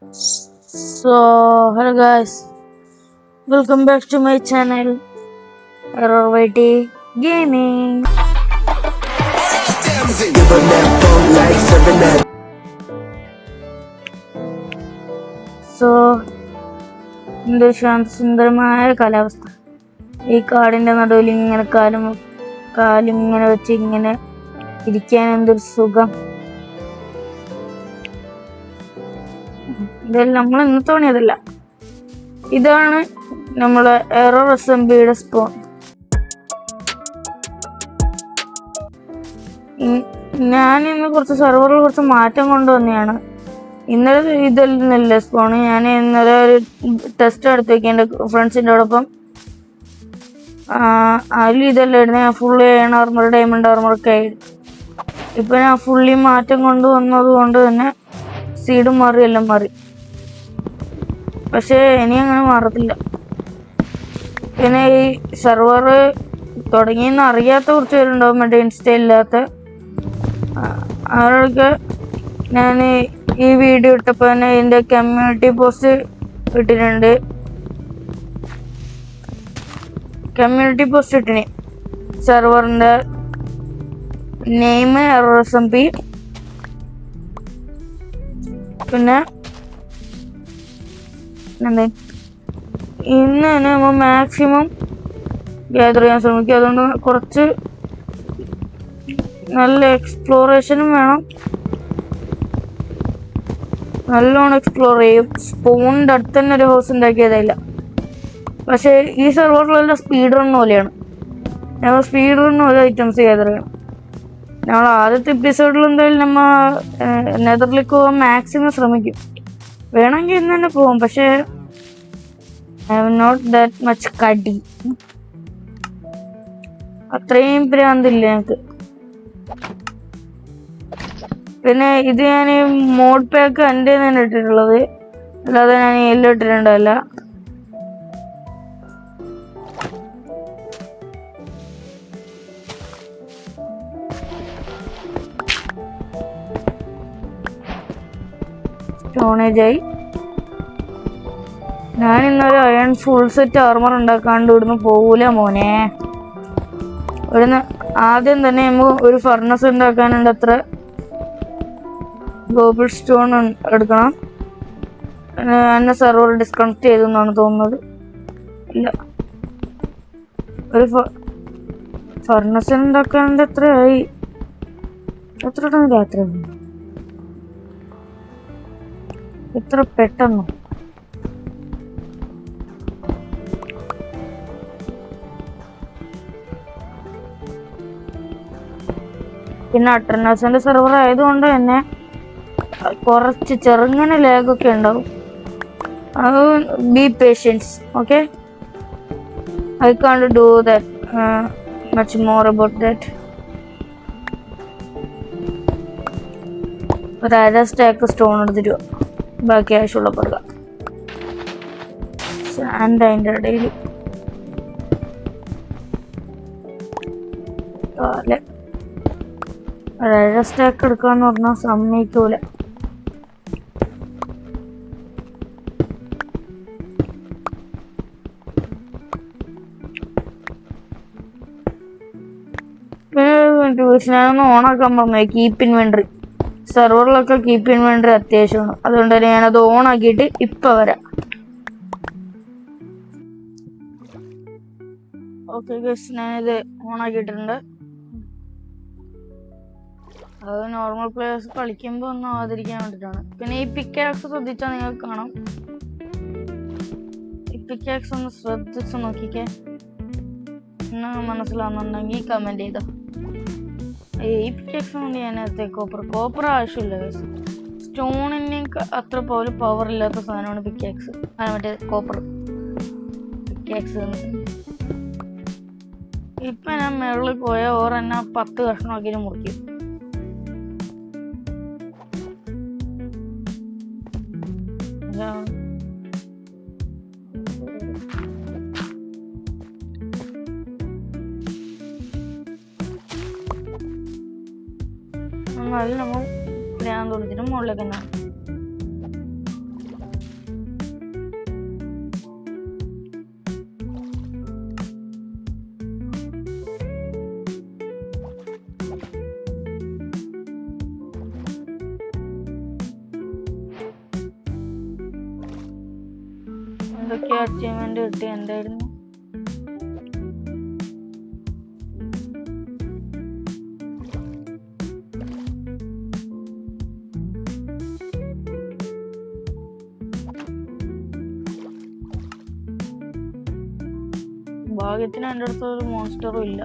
Hello guys, welcome back to my channel, RRYT Gaming. India ശാന്തസുന്ദരമായ കാലാവസ്ഥ. ഈ കാടിന്റെ നടുവിൽ ഇങ്ങനെ കാലിങ്ങനെ വെച്ച് ഇങ്ങനെ ഇരിക്കാൻ എന്തൊരു സുഖം. ഇതെല്ലാം നമ്മൾ ഇന്ന് തോന്നിയതല്ല. ഇതാണ് നമ്മളെ എറർ അസംബ്ലിയുടെ സ്പോൺ. ഞാൻ ഇന്ന് കുറച്ച് സെർവറിൽ കുറച്ച് മാറ്റം കൊണ്ടുവന്നെയാണ്. ഇന്നലെ ഇതല്ല സ്പോണ്. ഞാൻ ഇന്നലെ ഒരു ടെസ്റ്റ് എടുത്ത് വെക്കുക എൻ്റെ ഫ്രണ്ട്സിൻ്റെയോടൊപ്പം. അതിൽ ഇതെല്ലാം ഇടുന്നത് ഞാൻ ഫുള്ളി ഏൺ ആർമർ ഡയമണ്ട് ആർമറൊക്കെ ആയിരുന്നു. ഇപ്പം ഞാൻ ഫുള്ളി മാറ്റം കൊണ്ടുവന്നത് കൊണ്ട് തന്നെ സീഡും മാറി എല്ലാം മാറി. പക്ഷേ ഇനി അങ്ങനെ മാറത്തില്ല. പിന്നെ ഈ സെർവർ തുടങ്ങിയെന്ന് അറിയാത്ത കുറച്ച് പേരുണ്ടാവും, മറ്റേ ഇൻസ്റ്റ ഇല്ലാത്ത. അവരൊക്കെ ഞാൻ ഈ വീഡിയോ ഇട്ടപ്പോൾ തന്നെ ഇതിൻ്റെ കമ്മ്യൂണിറ്റി പോസ്റ്റ് ഇട്ടിട്ടുണ്ട്. കമ്മ്യൂണിറ്റി പോസ്റ്റ് ഇട്ടിന് സെർവറിൻ്റെ നെയിം RSMP. പിന്നെ ഇന്ന് തന്നെ നമ്മൾ മാക്സിമം ഗ്യാദർ ചെയ്യാൻ ശ്രമിക്കും. അതുകൊണ്ട് കുറച്ച് നല്ല എക്സ്പ്ലോറേഷനും വേണം. നല്ലോണം എക്സ്പ്ലോർ ചെയ്യും. സ്പോണിൻ്റെ അടുത്ത് തന്നെ ഒരു ഹൗസ് ഉണ്ടാക്കിയതായില്ല. പക്ഷേ ഈ സെർവറിലെല്ലാം സ്പീഡ് റൺ പോലെയാണ്. ഞങ്ങൾ സ്പീഡ് റൺ പോലെ ഐറ്റംസ് ഗ്യാദർ ചെയ്യണം. ഞങ്ങൾ ആദ്യത്തെ എപ്പിസോഡിൽ എന്തായാലും നമ്മൾ നെതറിലേക്ക് പോകാൻ മാക്സിമം ശ്രമിക്കും. വേണമെങ്കിൽ ഇന്ന് തന്നെ പോകാം. പക്ഷേ I have not that much കടി. അത്രയും ഭ്രാന്തില്ല ഞങ്ങൾക്ക്. പിന്നെ ഇത് ഞാൻ മോഡ് പാക്ക് എൻ്റെ തന്നെ ഇട്ടിട്ടുള്ളത്, അല്ലാതെ ഞാൻ എല്ലാം ഇട്ടിട്ടുണ്ടല്ല. സ്റ്റോണേജായി. ഞാൻ ഇന്നൊരു അയൺ ഫുൾ സെറ്റ് ആർമർ ഉണ്ടാക്കാണ്ട് ഇവിടുന്ന് പോകൂല മോനെ. ഇവിടുന്ന് ആദ്യം തന്നെ നമുക്ക് ഒരു ഫർണസ് ഉണ്ടാക്കാനുണ്ട്. അത്ര ഗോബിൾ സ്റ്റോൺ എടുക്കണം. എന്നെ സെർവർ ഡിസ്കണക്ട് ചെയ്തു എന്നാണ് തോന്നുന്നത്. ഇല്ല, ഒരു ഫർണസ് ഉണ്ടാക്കാനുണ്ട്. എത്രയായി? എത്ര രാത്രി? എത്ര പെട്ടെന്ന്. പിന്നെ അട്ടർനാസിന്റെ സെർവർ ആയതുകൊണ്ട് തന്നെ കുറച്ച് ചെറുങ്ങനെ ലാഗൊക്കെ ഉണ്ടാവും. അത് be patience, okay? I can't do that much more about that. ഒരു അര സ്റ്റാക്ക് സ്റ്റോൺ എടുത്തിട്ട് ബാക്കി ആവശ്യമുള്ള പറയുക. സാൻഡ് അതിൻ്റെ ഇടയിൽ ഒരര സ്റ്റാക്ക് എടുക്കാന്ന് പറഞ്ഞാൽ സമ്മതിക്കൂല. ഞാനൊന്ന് ഓണാക്കാൻ പറഞ്ഞു. കീപ്പ് ഇൻവെന്ററി സെർവറിലൊക്കെ കീപ്പ് ഇൻവെന്ററി അത്യാവശ്യമാണ്. അതുകൊണ്ട് തന്നെ ഞാനത് ഓണാക്കിയിട്ട് ഇപ്പം വരാം. ഓക്കെ ഗൈസ്, ഞാനിത് ഓണാക്കിയിട്ടുണ്ട്. അത് നോർമൽ പ്ലേയേഴ്സ് കളിക്കുമ്പോൾ ഒന്നും ആവാതിരിക്കാൻ വേണ്ടിയിട്ടാണ്. പിന്നെ ഈ പിക്കാക്സ് ശ്രദ്ധിച്ചാൽ നിങ്ങൾക്ക് കാണാം. ഈ പിക്കാക്സ് ഒന്ന് ശ്രദ്ധിച്ച് നോക്കിക്കേ. മനസ്സിലാവുന്നുണ്ടെങ്കിൽ കമൻറ്റ് ചെയ്തോ. ഈ പിക്കാക്സ് കൊണ്ട് ഞാൻ നേരത്തെ കോപ്പർ ആവശ്യമില്ല. സ്റ്റോണിന് അത്ര പോലും പവർ ഇല്ലാത്ത സാധനമാണ് പിക്കാക്സ്. മറ്റേ കോപ്പർ പിക്കാക്സ്. ഇപ്പം ഞാൻ മുകളിൽ പോയാൽ ഓരെന്നെ 10 കഷ്ണമാക്കിയിട്ട് മുറിക്കും. അതിൽ നമ്മൾ ഭ്രാന്ത് കൊടുത്തിട്ട് മുകളിലേക്ക് തന്നെ എന്തൊക്കെയാ അച്ചീവ്മെന്റ് കിട്ടി? എന്തായിരുന്നു? ഭാഗ്യത്തിന് എൻ്റെ അടുത്ത് ഒരു മോൺസ്റ്ററും ഇല്ല.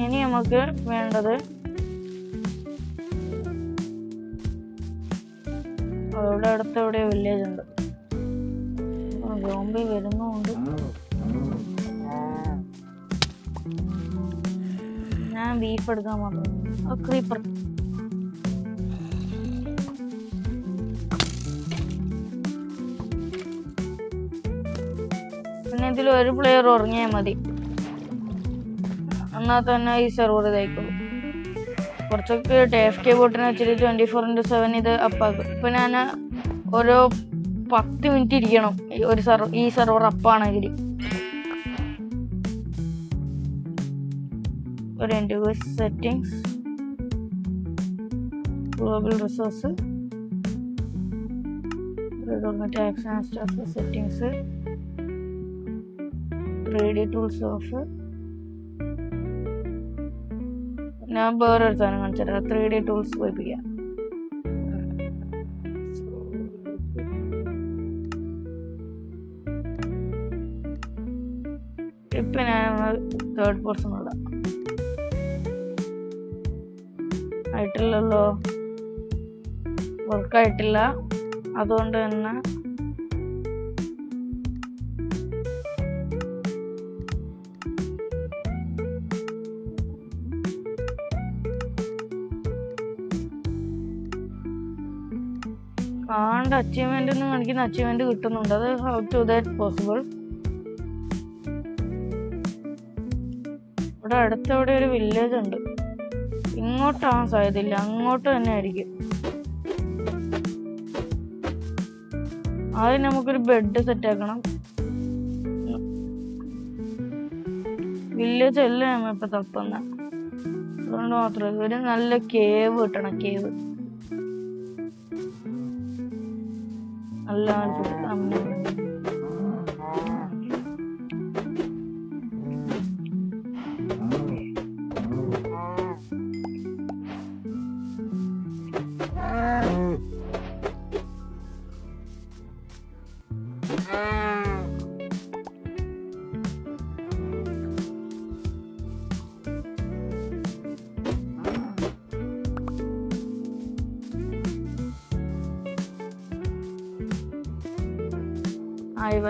ഇനി നമുക്ക് വേണ്ടത് അവിടെ അടുത്ത് എവിടെ വില്ലേജ് ഉണ്ട്. സോംബി വരുന്നുണ്ട്. ഞാൻ ബീഫ് എടുക്കാൻ മാത്രം. ക്രീപ്പർ പിന്നെ ഇതിൽ ഒരു പ്ലെയർ ഉറങ്ങിയാൽ മതി, എന്നാൽ തന്നെ ഈ സെർവർ ഇതായിക്കോളും. കുറച്ചൊക്കെ TFK ബോട്ടിനെ വെച്ചിട്ട് 24/7 ഇത് അപ്പാക്കും. ഇപ്പൊ ഞാൻ ഓരോ 10 മിനിറ്റ് ഇരിക്കണം ഈ സെർവർ അപ്പാണെങ്കിൽ. ഒരു individual settings, global resource, tax and staff settings, 3D tools of. ഞാൻ വേറൊരു സാധനം കാണിച്ചുതരാം. 3D tools പോയിപ്പിക്കാം. ഇപ്പൊ ഞാൻ തേർഡ് പേഴ്സൺ ഇടാം. ആയിട്ടില്ലല്ലോ, വർക്കായിട്ടില്ല. അതുകൊണ്ട് തന്നെ അച്ചീവ്മെന്റ് ഒന്നും കാണിക്കുന്ന അച്ചീവ്മെന്റ് കിട്ടുന്നുണ്ട്. അത് ഹൗ ടു ദാറ്റ് പോസിബിൾ? ഇവിടെ അടുത്തവിടെ ഒരു വില്ലേജ് ഉണ്ട്. ഇങ്ങോട്ടാവാൻ സാധ്യതയില്ല, അങ്ങോട്ട് തന്നെ ആയിരിക്കും. ആദ്യം നമുക്കൊരു ബെഡ് സെറ്റ് ആക്കണം. വില്ലേജ് അല്ല നമ്മളിപ്പോ തപ്പുന്ന, അതുകൊണ്ട് മാത്രമേ. ഒരു നല്ല കേവ് കിട്ടണം. കേവ് നല്ല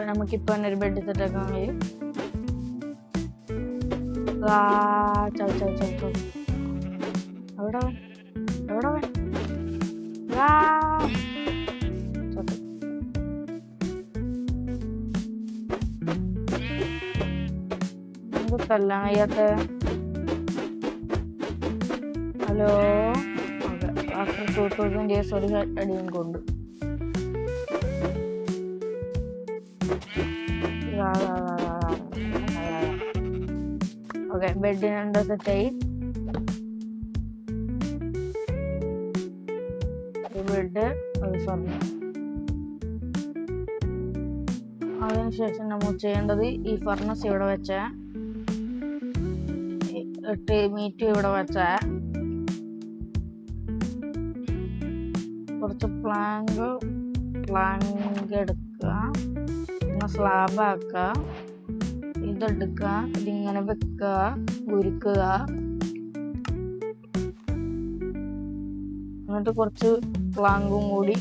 നമുക്കിപ്പോ തന്നെ ഒരു ബെഡ് സെറ്റ് ആക്കാൻ കഴിയും. എന്തൊക്കെല്ലാം കഴിയാത്ത? ഹലോ, 2000 years ഒരു അടിയും കൊണ്ട്. ഓക്കെ, ബെഡിനുണ്ടോ സെറ്റായി? ബെഡ്, ഒരു സ്വർണ്ണം. അതിനുശേഷം നമ്മൾ ചെയ്യേണ്ടത് ഈ ഫർണസ് ഇവിടെ വെച്ച, 8 മീറ്റ് ഇവിടെ വെച്ച, കുറച്ച് പ്ലാങ്ക് എടുക്കുക, പിന്നെ സ്ലാബ് ആക്കുക, ഇതെടുക്കുക, ഇതിങ്ങനെ വെക്കുക, ഉരുക്കുക. എന്നിട്ട് കുറച്ച് പ്ലാങ്കും കൂടി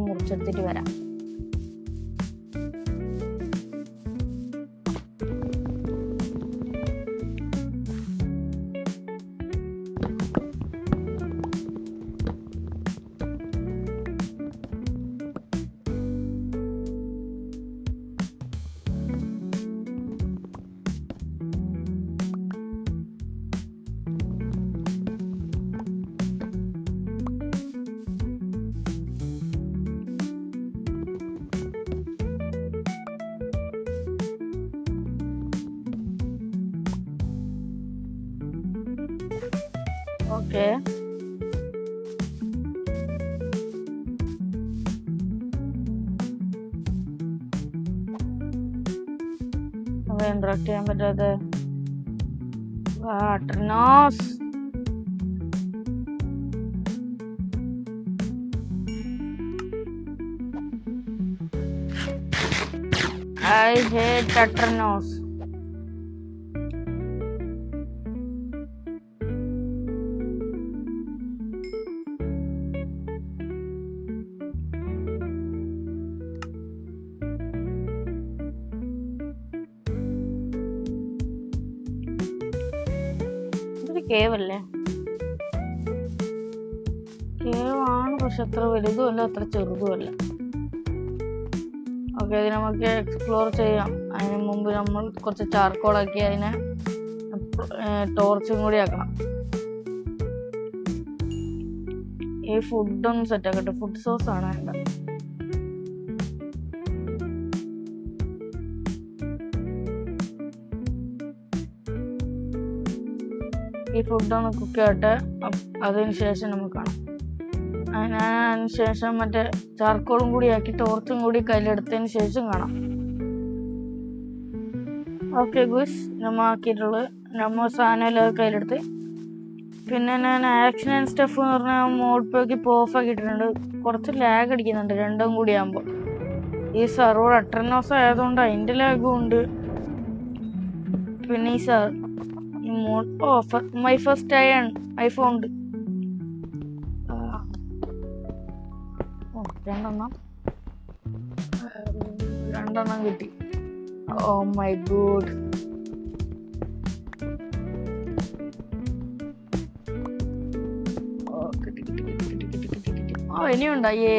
മുറിച്ചെടുത്തിട്ട് വരാം. ഓക്കെ, ഇന്ററാക്ട് ചെയ്യാൻ പറ്റാതെ വാട്ടർനോസ്. I hate Tatternos. ഇതൊരു കേവല്ലേ? കേവാണ്, പക്ഷെ അത്ര വലുതുമല്ല അത്ര ചെറുതുമല്ല. ഓക്കെ, ഇത് നമുക്ക് എക്സ്പ്ലോർ ചെയ്യാം. അതിന് മുമ്പ് നമ്മൾ കുറച്ച് ചാർക്കോളാക്കി അതിനെ ടോർച്ചും കൂടി ആക്കണം. ഈ ഫുഡൊന്നും സെറ്റ് ആക്കട്ടെ. ഫുഡ് സോഴ്സ് ആണ് വേണ്ട. ഈ ഫുഡൊന്ന് കുക്ക് ചെയ്യട്ടെ. അതിന് ശേഷം നമുക്ക് കാണാം. അതിന് ശേഷം മറ്റേ ചാർക്കോളും കൂടി ആക്കി ടോർച്ചും കൂടി കയ്യിലെടുത്തതിന് ശേഷം കാണാം. ഓക്കെ ഗുസ്, നമ്മൾ ആക്കിയിട്ടുള്ളത് നമ്മൾ സാധനം കയ്യിലെടുത്ത്. പിന്നെ ഞാൻ ആക്ഷൻ ആൻഡ് സ്റ്റഫ് എന്ന് പറഞ്ഞാൽ മോഡ് പേക്ക് ഓഫ് ആക്കിയിട്ടുണ്ട്. കുറച്ച് ലാഗ് അടിക്കുന്നുണ്ട് രണ്ടും കൂടി ആകുമ്പോൾ. ഈ സെർവർ അട്രനോസ് ആയതുകൊണ്ട് അതിൻ്റെ ലാഗും ഉണ്ട്. പിന്നെ ഈ mode offer my first iPhone ഉണ്ട്. രണ്ടെണ്ണം കിട്ടി. ഓ മൈ ഗോഡ്. ഓ ഇനിയുണ്ടായേ.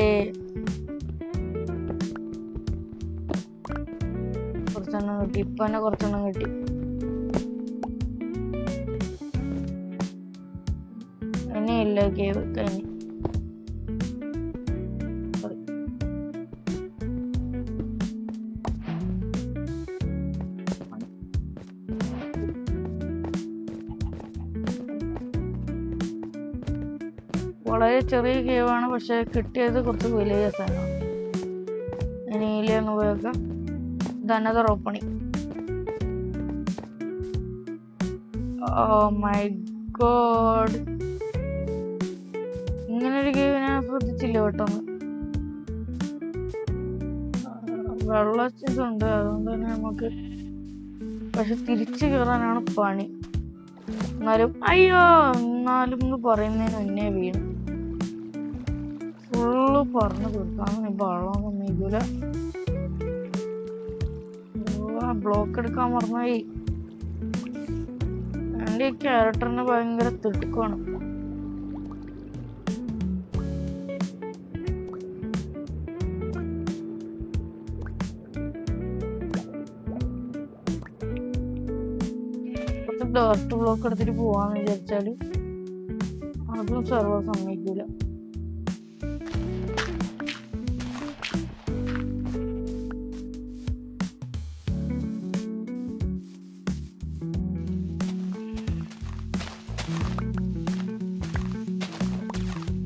കുറച്ചെണ്ണം കിട്ടി. ഇപ്പൊ തന്നെ കുറച്ചെണ്ണം കിട്ടി. ഇനിയില്ല കേവ് കഴിഞ്ഞു. വളരെ ചെറിയ കേവാണ്, പക്ഷെ കിട്ടിയത് കുറച്ച് വലിയ സാധനമാണ്. ഇനി ഇലയൊന്ന് ഉപയോഗിക്കാം. ഇത് another opening. Oh my God, ഇങ്ങനൊരു കേവ് ഞാൻ ശ്രദ്ധിച്ചില്ല പെട്ടെന്ന്. വെള്ളച്ചുണ്ട്, അതുകൊണ്ട് തന്നെ നമുക്ക് പക്ഷെ തിരിച്ചു കയറാനാണ് പണി. എന്നാലും എന്ന് പറയുന്നതിന് മുന്നേ വീണു. ഫുള്ള് പറഞ്ഞു കൊടുക്കാം. വെള്ളം സമ്മതിക്കൂല. ബ്ലോക്ക് എടുക്കാൻ മറന്നുപോയി. എൻ്റെ ഈ ക്യാരക്ടറിന് ഭയങ്കര തിടുക്കമാണ്. ഡോർട്ട് ബ്ലോക്ക് എടുത്തിട്ട് പോവാന്ന് വിചാരിച്ചാല് അതും സെർവർ സമ്മതിക്കൂല.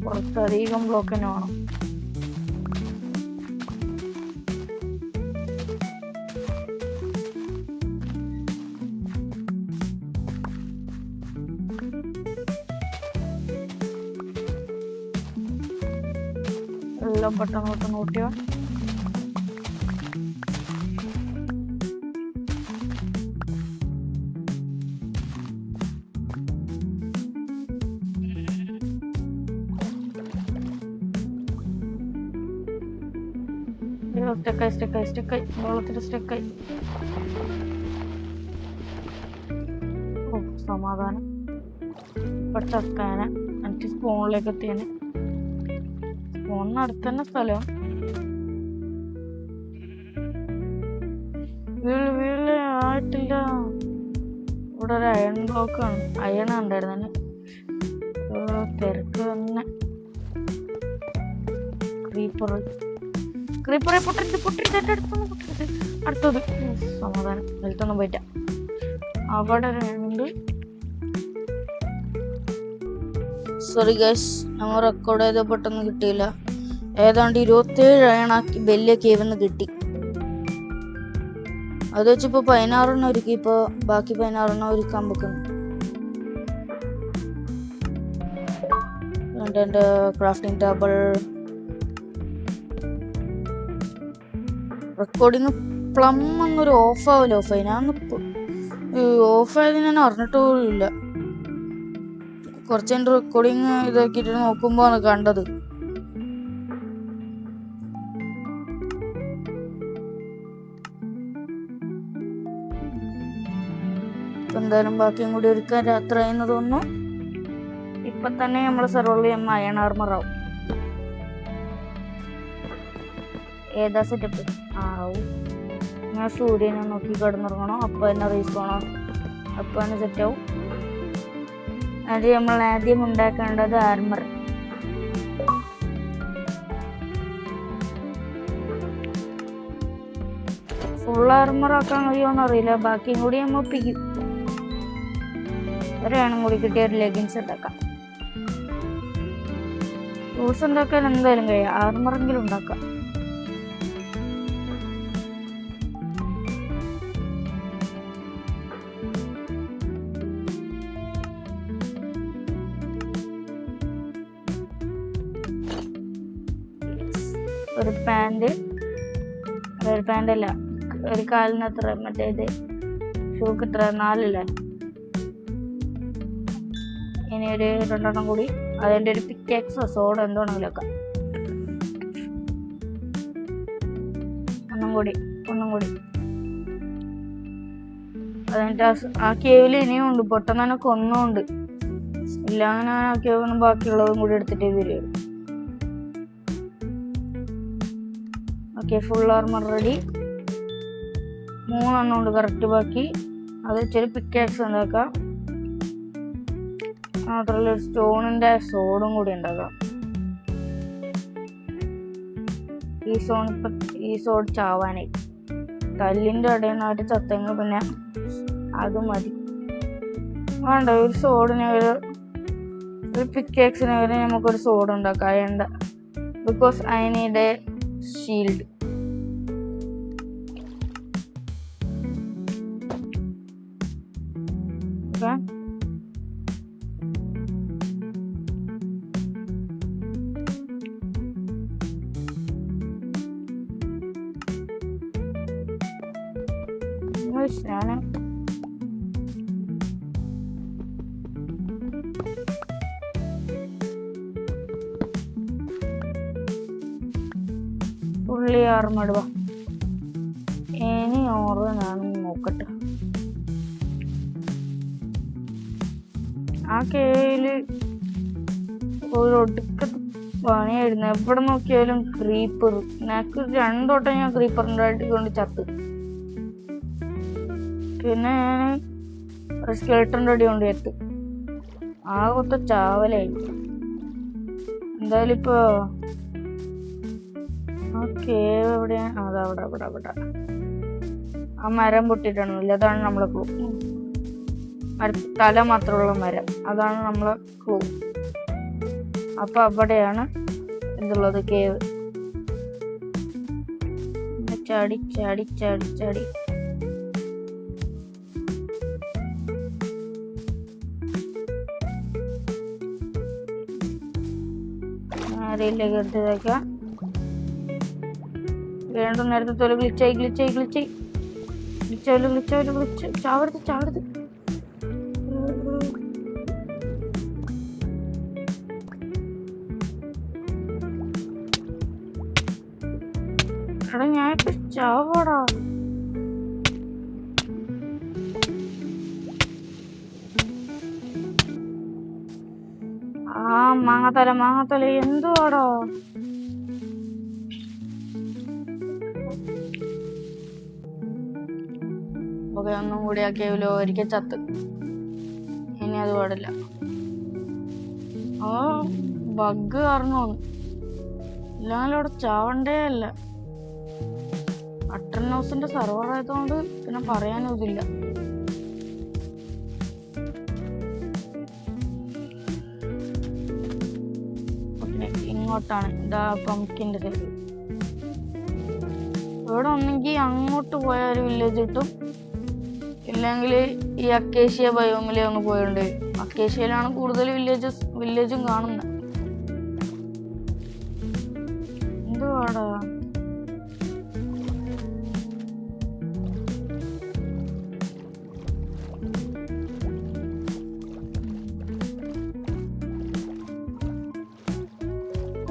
കുറച്ചധികം ബ്ലോക്ക് തന്നെ വേണം. എല്ലാം പെട്ടെന്ന് നോട്ടിയോ. സ്റ്റെക്കായി വെള്ളത്തിൽ സ്റ്റെക്കായി. ഓ സമാധാനം. ഇപ്പൊ ചക്കാനെ എനിക്ക് സ്പോണിലേക്ക് എത്തിയാണ്. സ്പോണിനടുത്ത് തന്നെ സ്ഥലം. വീട് ആയിട്ടില്ല. ഇവിടെ ഒരു അയൺ ബ്ലോക്കാണ്. അയൺ ഉണ്ടായിരുന്നു. തിരക്ക് തന്നെ. ക്രീപ്പറെ പൊട്ടരുത്. അടുത്തത് സമാധാനം. വലുത്തൊന്നും പോയിട്ട. അവിടെ രണ്ട് സോറി ഗൈസ്, നമ്മൾ റെക്കോർഡ് ചെയ്ത പെട്ടെന്ന് കിട്ടിയില്ല. ഏതാണ്ട് 27 അയൺ വലിയ കേവെന്ന് കിട്ടി. അത് വെച്ചിപ്പോ 16 ഒരുക്കി. ഇപ്പൊ ബാക്കി 16 ഒരുക്കാൻ വെക്കുന്നു. എന്റെ ക്രാഫ്റ്റിംഗ് ടേബിൾ റെക്കോർഡിങ് പ്ലം എന്നൊരു ഓഫാവില്ല. ഞാൻ ഓഫായത് ഞാൻ അറിഞ്ഞിട്ട് പോലും ഇല്ല. കുറച്ച് റെക്കോർഡിങ് ഇതാക്കിയിട്ട് നോക്കുമ്പോ ആണ് കണ്ടത്. എന്തായാലും ബാക്കിയും കൂടി ഒരുക്കാൻ രാത്രി ആയെന്ന് തോന്നുന്നു. ഇപ്പൊ തന്നെ നമ്മള് സെർവറിൽ അയൺ ആർമർ ആവും. ഏതാ സെറ്റപ്പ് ആവും? ഞാൻ സൂര്യനെ നോക്കി കിടന്നിറങ്ങണം. അപ്പൊ തന്നെ റീസ്പോണോ, അപ്പൊ തന്നെ സെറ്റാവും. അത് നമ്മൾ ആദ്യം ഉണ്ടാക്കേണ്ടത് ആർമർ. ഫുൾ ആർമർ ആക്കാൻ കഴിയുമെന്ന് അറിയില്ല. ബാക്കിയും കൂടി നമ്മൾ ഒപ്പിക്കും. ഒരെണ്ണം കൂടി കിട്ടിയ ഒരു ലെഗിൻസ് ഉണ്ടാക്കാം. ടൂൾസ് ഉണ്ടാക്കാൻ എന്തായാലും കഴിയാം. ആർമറെങ്കിലും ഉണ്ടാക്കാം. ഒരു പാൻ്റ് അല്ല, ഒരു കാലിന് എത്ര, മറ്റേത് ഷൂക്ക് എത്ര, 4 അല്ലേ? ഇനി ഒരു 2 കൂടി. അതിൻ്റെ ഒരു പിക്കാക്സോ സോഡോ എന്താണെങ്കിലും വെക്കാം. ഒന്നും കൂടി. അതിൻ്റെ ആ കേവിൽ ഇനിയും ഉണ്ട്. പൊട്ടുന്നതിനൊക്കെ ഒന്നുമുണ്ട്. ഇല്ല അങ്ങനെ ആ കേവിനും ബാക്കിയുള്ളതും കൂടി എടുത്തിട്ട് വരും. Okay, full armour ready. 3 ഉണ്ട് കറക്റ്റ്. ബാക്കി അത് ഇച്ചിരി പിക്കാക്സ് ഉണ്ടാക്കാം. മാത്രമല്ല ഒരു സ്റ്റോണിന്റെ സോഡും കൂടി ഉണ്ടാക്കാം. ഈ സോഡ് ചാവാനായി. കല്ലിന്റെ ഇടയിൽ നിന്നായിട്ട് ചത്തെങ്കിൽ പിന്നെ അത് മതി. വേണ്ട, ഒരു സോഡിന് ഒരു പിക്കാക്സിന് വരെ നമുക്കൊരു സോഡ് ഉണ്ടാക്കാം. വേണ്ട, because I need A shield. Okay, ഞാൻ ഫുള്ളി ആർമടുക. ഇനി ഓറ് ഞാൻ നോക്കട്ടെ. ആ കേവില് ഒരു ഒടുക്കത്ത് പണിയായിരുന്നു. എവിടെ നോക്കിയാലും ക്രീപ്പർ. എനിക്ക് 2 വട്ടം ഞാൻ ക്രീപ്പറിൻ്റെ ആയിട്ട് കൊണ്ട് ചത്ത്. പിന്നെ ഞാൻ ഒരു സ്കെൽട്ടൻ്റെ അടി കൊണ്ട് എത്തും. ആകത്തെ ചാവലായി. എന്തായാലും ഇപ്പൊ ആ കേവ് എവിടെയാണ്? അവിടെ ആ മരം പൊട്ടിയിട്ടാണെന്നില്ല. അതാണ് നമ്മളെ ക്ലൂ. തല മാത്രമുള്ള മരം, അതാണ് നമ്മളെ ക്ലൂ. അപ്പൊ അവിടെയാണ് ഇതുള്ളത്, കേവ്. ചാടി നേരയിലേക്ക് എടുത്തതൊക്കെ വീണ്ടും നേരത്തെ തൊല ഗ്ലിച്ചായി. ചാവരുത്. എടാ ഞാനിപ്പോ ചാവാടാ. ആ മാങ്ങത്തല എന്തുവാടോ? ഓക്കെ, ഒന്നും കൂടി ആക്കിയല്ലോ. ഒരിക്കൽ ചത്ത്. ഇനി അത് പാടില്ല. ബഗ് കാരണം ഇല്ലാലും അവിടെ ചാവണ്ടേ അല്ല. അട്ടർനൗസിന്റെ സർവർ ആയതുകൊണ്ട് പിന്നെ പറയാനും ഇതില്ല. അങ്ങോട്ടാണ്. ഇതാ പംകിൻ്റെ സൈഡ്. ഇവിടെ ഒന്നെങ്കിൽ അങ്ങോട്ട് പോയ ഒരു വില്ലേജ് കിട്ടും, ഇല്ലെങ്കിൽ ഈ അക്കേഷ്യ ബയോമിലെ ഒന്ന് പോയോണ്ട്. അക്കേഷ്യയിലാണ് കൂടുതൽ വില്ലേജും കാണുന്നത്. എന്തുവാടാ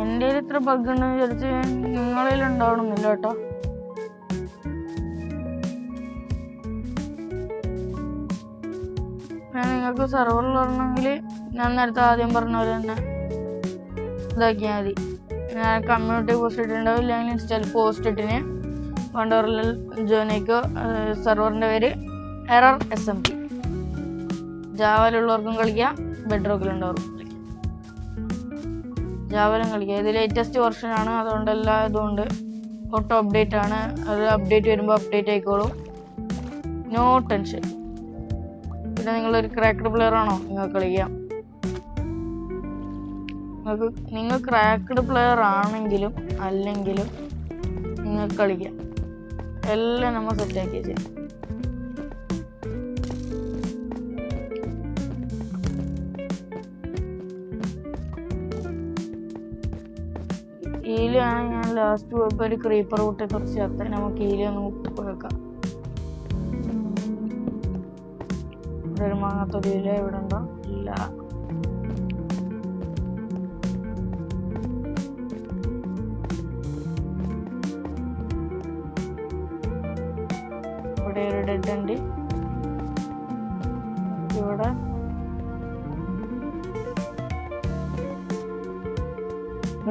എൻ്റെ ഇത്ര ബഗ് ഉണ്ടെന്ന് വിചാരിച്ച് നിങ്ങളിൽ ഉണ്ടാവണമെന്നില്ല കേട്ടോ. നിങ്ങൾക്ക് സെർവറിൽ വരണമെങ്കിൽ ഞാൻ നേരത്തെ ആദ്യം പറഞ്ഞ പോലെ തന്നെ ഇതാക്കിയാൽ മതി. ഞാൻ കമ്മ്യൂണിറ്റി പോസ്റ്റ് ഇട്ടിട്ടുണ്ടാവും, ഇല്ലെങ്കിൽ ഇൻസ്റ്റയിൽ പോസ്റ്റ് ഇട്ടിന് വണ്ടർലൽ ജോനേക്കോ. സെർവറിൻ്റെ പേര് എറർ SMP. ജാവയിലുള്ളവർക്കും കളിക്കാം, ബെഡ്റോക്കിലുള്ളവർക്കും കളിക്കാം. ജാവയിലും കളിക്കാം. ഇത് ലേറ്റസ്റ്റ് വെർഷനാണ്, അതുകൊണ്ട് എല്ലാ ഇതുകൊണ്ട് ഓട്ടോ അപ്ഡേറ്റ് ആണ്. അത് അപ്ഡേറ്റ് വരുമ്പോൾ അപ്ഡേറ്റ് ആയിക്കോളും, നോ ടെൻഷൻ. പിന്നെ നിങ്ങളൊരു ക്രാക്ക്ഡ് പ്ലെയർ ആണോ, നിങ്ങൾക്ക് കളിക്കാം. നിങ്ങൾ ക്രാക്ക്ഡ് പ്ലെയർ ആണെങ്കിലും അല്ലെങ്കിലും നിങ്ങൾക്ക് കളിക്കാം. എല്ലാം നമ്മൾ സെറ്റാക്കി ചെയ്യും. ഈലാണ് ഞാൻ ലാസ്റ്റ് പോയപ്പോൾ ഒരു ക്രീപ്പർ കൂട്ടി കുറച്ച് ചത്ത. നമുക്ക് ഈല ഒന്ന് വെക്കാം. ഒരു മാങ്ങാത്തൊടിയില ഇവിടെ ഉണ്ടോ? ഇല്ല. ഇവിടെ ഒരു ഡെഡ് ഉണ്ട്. ഇവിടെ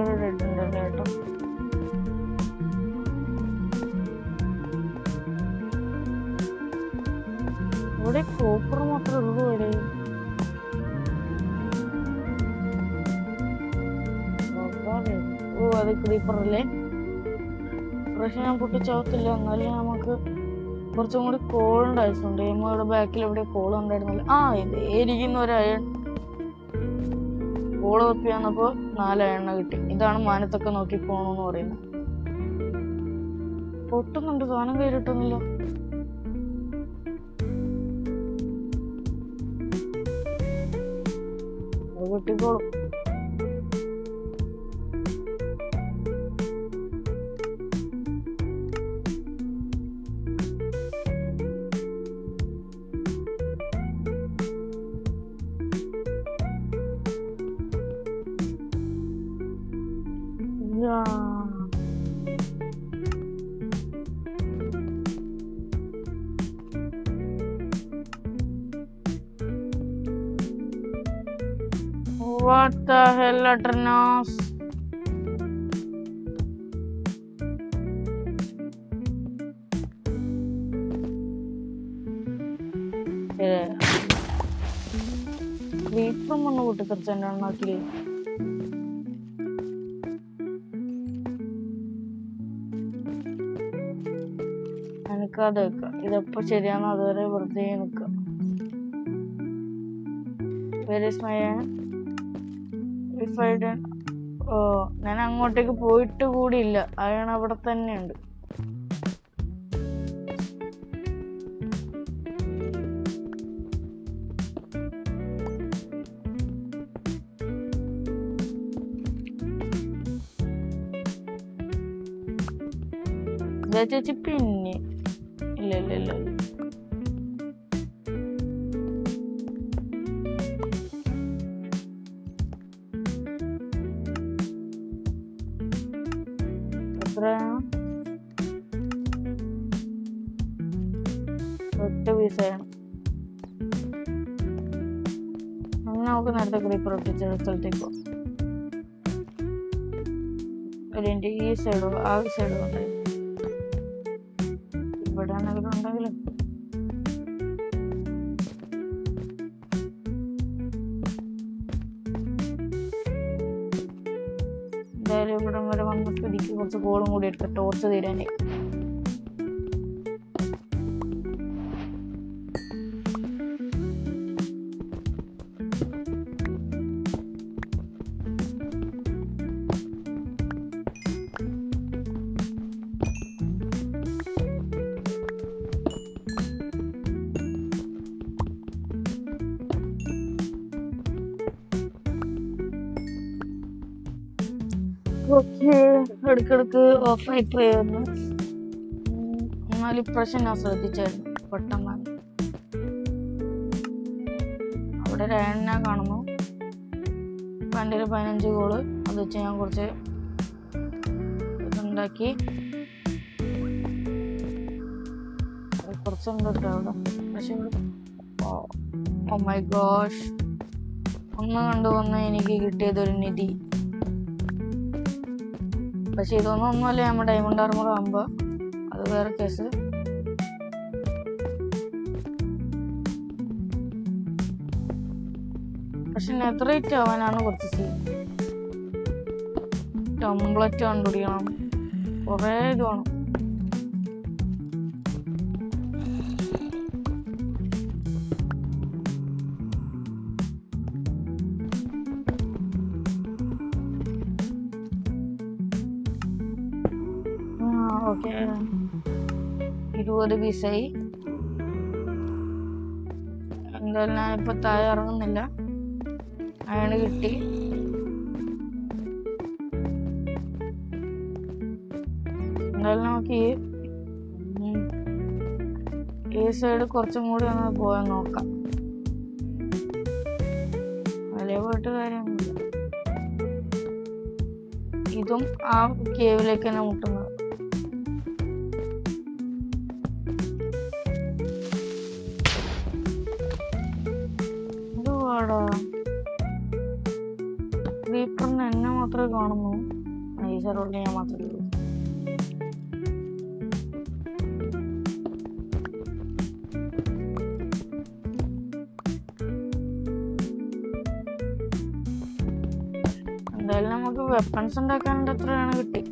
ഒരു ഡെഡ് ഉണ്ടല്ലോ കേട്ടോ. ഇവിടെ കോപ്പർ മാത്രമേ ഉള്ളൂ. ഇവിടെ ഓ അത് ക്രീപ്പറല്ലേ. പക്ഷെ ഞാൻ പൊട്ടിച്ചാവത്തില്ല. എന്നാലും നമുക്ക് കുറച്ചും കൂടി കോളിൻ്റെ ആവശ്യമുണ്ട്. നമ്മുടെ ബാക്കിൽ എവിടെ കോൾ ഉണ്ടായിരുന്നില്ല. ഇരിക്കുന്ന ഒരു അയൺ കോള് വെപ്പി വന്നപ്പോൾ 4 അയണ്ണ കിട്ടി. ഇതാണ് മാനത്തൊക്കെ നോക്കി പോണെന്ന് പറയുന്നത്. പൊട്ടുന്നുണ്ട്, സാധനം കയറിട്ടൊന്നുമില്ല. അത് കിട്ടിക്കോളും. What the hell, Aternos? ക്രീപ്പറും ഒന്ന് പൊട്ടിത്തെറിച്ചെണ്ണാക്കില്. എനിക്കത് വെക്കാം. ഇതെപ്പോ ശരിയാണോ അതുവരെ വെറുതെ നിൽക്കാം. ഞാൻ അങ്ങോട്ടേക്ക് പോയിട്ട് കൂടിയില്ല. അയാൾ അവിടെ തന്നെയുണ്ട്. ചേച്ചി പിന്നെ ഇല്ല ഒറ്റ പീസാണ്. അങ്ങനെ നമുക്ക് നേരത്തെ ക്രീപ്പർ ഒട്ടിച്ച സ്ഥലത്തേക്ക് പോകാം. അതിൻ്റെ ഈ സൈഡോ ആ സൈഡോ ഉണ്ടായി. ഇവിടെ ആണെങ്കിലും ഉണ്ടെങ്കിലും എന്തായാലും ഇവിടെ വരെ വന്നിട്ട് എനിക്ക് കുറച്ച് കോളും കൂടി എടുക്കാം ടോർച്ച് തീരാനേ. ഓക്കെ, ഇടയ്ക്കിടയ്ക്ക് ഓഫായി പോയിരുന്നു. എന്നാലും ഇപ്രാവശ്യം ഞാൻ ശ്രദ്ധിച്ചായിരുന്നു. പെട്ടെന്ന് അവിടെ രേണനെ കാണുന്നു. അപ്പം എൻ്റെ ഒരു 15 ഗോള് അത് വെച്ച് ഞാൻ കുറച്ച് ഇതുണ്ടാക്കി. കുറച്ചുണ്ട് കേട്ടോ അവിടെ. പക്ഷെ ഓ മൈ ഗോഷ്, ഒന്ന് കണ്ടുവന്ന് എനിക്ക് കിട്ടിയതൊരു നിധി. പക്ഷെ ഇതൊന്നും ഒന്നുമല്ല നമ്മുടെ ഡയമണ്ട് ആർമർ ആകുമ്പോൾ, അത് വേറെ കേസ്. പക്ഷെ നെതറേറ്റ് ആവാനാണ് കുറച്ച് സീൻ. ടെംപ്ലേറ്റ് കണ്ടുപിടിക്കണം, കുറേ ഇത് വേണം. ഓക്കെ, 20 പീസായി. എന്തായാലും ഞാനിപ്പോൾ താഴെ ഇറങ്ങുന്നില്ല. അയാൾ കിട്ടി. എന്തായാലും നമുക്ക് ഈ സൈഡ് കുറച്ചും കൂടി ഒന്ന് പോയാൽ നോക്കാം. വലിയ പോയിട്ട് കാര്യമൊന്നുമില്ല. ഇതും ആ കേവിലേക്ക് തന്നെ മുട്ടുന്നത്. ക്രീപ്പറിന് എന്നെ മാത്രമേ കാണുന്നു. ഈ സർവറിൽ ഞാൻ മാത്രമേ ഉള്ളൂ. എന്തായാലും നമുക്ക് വെപ്പൺസ് ഉണ്ടാക്കാനുള്ള എത്രയാണ് കിട്ടി.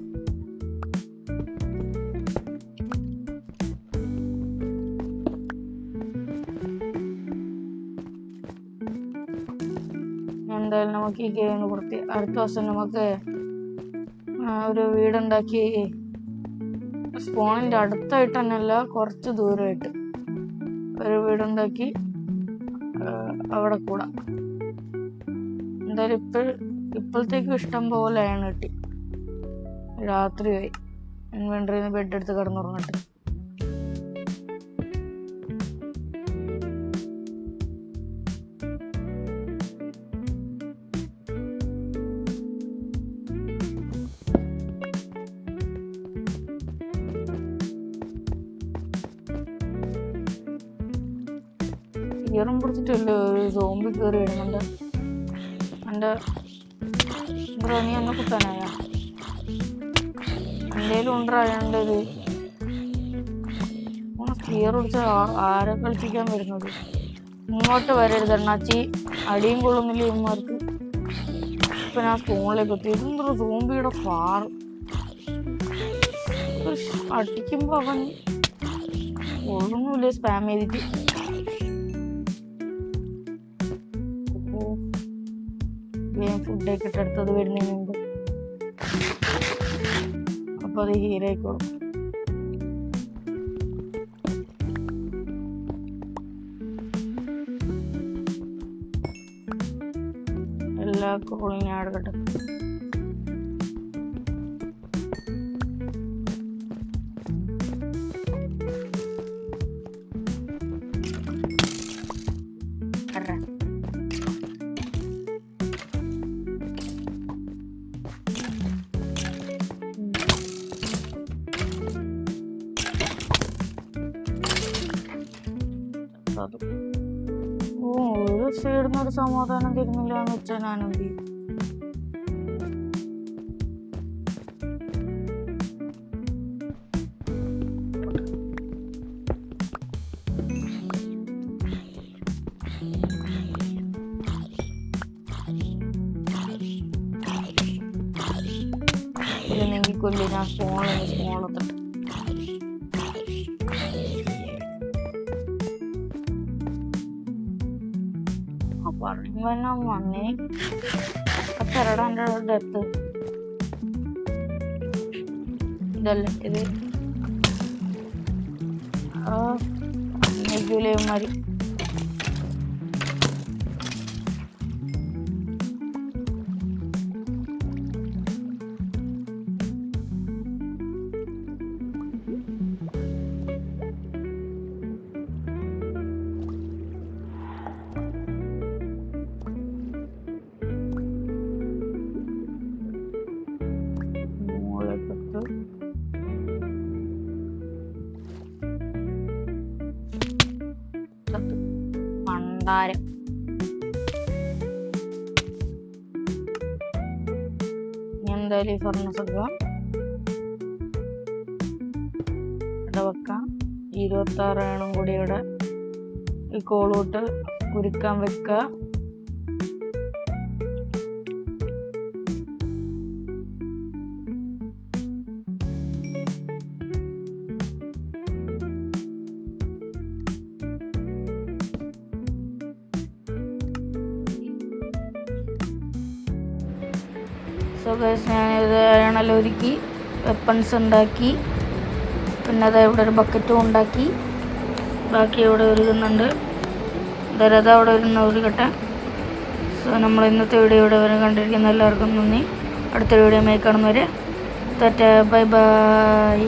എന്തായാലും നമുക്ക് ഈ ഗെയിമിന് പുറത്ത് അടുത്ത ദിവസം നമുക്ക് ഒരു വീടുണ്ടാക്കി, സ്പോണിൻ്റെ അടുത്തായിട്ട് തന്നെയല്ല, കുറച്ച് ദൂരമായിട്ട് ഒരു വീടുണ്ടാക്കി അവിടെ കൂടാം. എന്തായാലും ഇപ്പോഴത്തേക്കും ഇഷ്ടം പോലെയാണ് കിട്ടി. രാത്രിയായി. ഇൻവെന്ററിയിൽ നിന്ന് ബെഡ് എടുത്ത് കിടന്നുറങ്ങട്ടെ. ഈറും പിടിച്ചിട്ടല്ലേ ഒരു സോംബി കയറി വരുന്നുണ്ട്. എൻ്റെ നീ എന്നെ കുത്താനായ എന്തേലും ഉണ്ടായത് ക്ലിയർ പിടിച്ച ആരെ കളിപ്പിക്കാൻ വരുന്നത്. ഇങ്ങോട്ട് വരരുത് എണ്ണാച്ചി, അടിയും കൊള്ളുന്നില്ല ഇവന്മാർക്ക്. ഇപ്പം ഞാൻ സ്പൂണിലേക്ക് എത്തി. ഇതെന്തൊരു സോംബിയുടെ ഫാർ. അടിക്കുമ്പോൾ അവൻ ഒന്നുമില്ല, സ്പാം ചെയ്തിട്ട്. ഫുഡൊക്കെ ഇട്ടെടുത്തത് വരുന്നതിന് മുമ്പ്. അപ്പോൾ അത് ഹീറായിക്കോളും. എല്ലാ കോളും ഞാൻ എടുക്കട്ടെ. ഒരു സൈഡിന്ന് ഒരു സമാധാനം തരുന്നില്ല എന്ന് വെച്ചാൽ ഞാനെന്ത് ചെയ്യും? ഇല്ലെങ്കിൽ കൊല്ലി ഞാൻ സ്മോളത്തിട്ട് പറയുമ്പോ വന്നേ ചെറുടെ ഡെത്ത് ഇതല്ലേ ഇത് നെഗുലേമാരി. കാരം. എന്തായാലും ഈ ഫർണസ് ഒക്കെ ഇവിടെ വെക്കാം. 26 എണ്ണം കൂടി ഇവിടെ ഈ കോളോട്ട് കുരുക്കാൻ വെക്കുക. സോ ഗൈസ്, ഞാനിത് അയണെല്ലാം ഒരുക്കി വെപ്പൺസ് ഉണ്ടാക്കി. പിന്നെ അത് ഇവിടെ ഒരു ബക്കറ്റും ഉണ്ടാക്കി. ബാക്കി ഇവിടെ ഒരുക്കുന്നുണ്ട്. എന്തായാലും അവിടെ ഒരുക്കട്ടെ. സോ നമ്മൾ ഇന്നത്തെ വീഡിയോ ഇവിടെ വരെ കണ്ടിരിക്കുന്ന എല്ലാവർക്കും നന്ദി. അടുത്ത വീഡിയോ കാണുന്നവരെ ടാറ്റാ, ബൈ ബൈ.